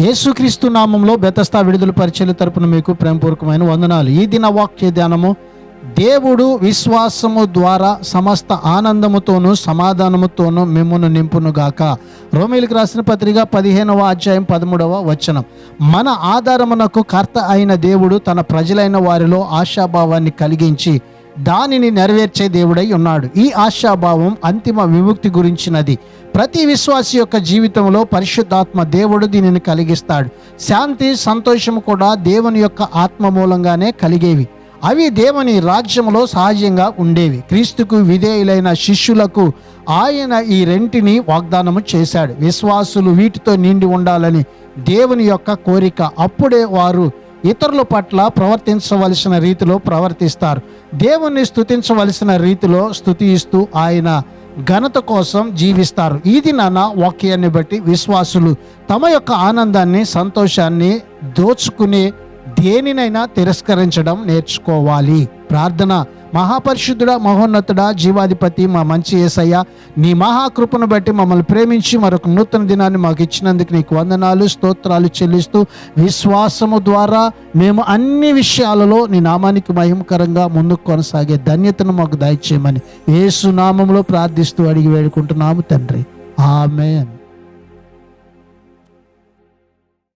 యేసుక్రీస్తు నామంలో బెతస్తా విడుదల పరిచర్య తరపున మీకు ప్రేమపూర్వకమైన వందనాలు. ఈ దిన వాక్య ధ్యానము, దేవుడు విశ్వాసము ద్వారా సమస్త ఆనందముతోనూ సమాధానముతోనూ మిమ్మును నింపును గాక. రోమీయులకు రాసిన పత్రిక 15వ అధ్యాయం 13వ వచనం. మన ఆధారమునకు కర్త అయిన దేవుడు తన ప్రజలైన వారిలో ఆశాభావాన్ని కలిగించి దానిని నెరవేర్చే దేవుడై ఉన్నాడు. ఈ ఆశాభావం అంతిమ విముక్తి గురించినది. ప్రతి విశ్వాసి యొక్క జీవితంలో పరిశుద్ధాత్మ దేవుడు దీనిని కలిగిస్తాడు. శాంతి, సంతోషము కూడా దేవుని యొక్క ఆత్మ మూలంగానే కలిగేవి. అవి దేవుని రాజ్యంలో సహజంగా ఉండేవి. క్రీస్తుకు విధేయులైన శిష్యులకు ఆయన ఈ రెంటిని వాగ్దానము చేశాడు. విశ్వాసులు వీటితో నిండి ఉండాలని దేవుని యొక్క కోరిక. అప్పుడే వారు ఇతరుల పట్ల ప్రవర్తించవలసిన రీతిలో ప్రవర్తిస్తారు. దేవుణ్ణి స్తుతించవలసిన రీతిలో స్తుతిస్తూ ఆయన ఘనత కోసం జీవిస్తారు. ఈ దినాన వాక్యాన్ని బట్టి విశ్వాసులు తమ యొక్క ఆనందాన్ని, సంతోషాన్ని దోచుకునే దేనినైనా తిరస్కరించడం నేర్చుకోవాలి. ప్రార్థన. మహాపరిశుద్ధుడా, మహోన్నతుడా, జీవాధిపతి, మా మంచి యేసయ్య, నీ మహాకృపను బట్టి మమ్మల్ని ప్రేమించి మరొక నూతన దినాన్ని మాకు ఇచ్చినందుకు నీకు వందనాలు, స్తోత్రాలు చెల్లిస్తూ విశ్వాసము ద్వారా మేము అన్ని విషయాలలో నీ నామానికి మహిమకరంగా ముందుకు కొనసాగే ధన్యతను మాకు దయచేయమని యేసు నామములో ప్రార్థిస్తూ అడిగి వేడుకుంటున్నాము తండ్రి. ఆమేన్.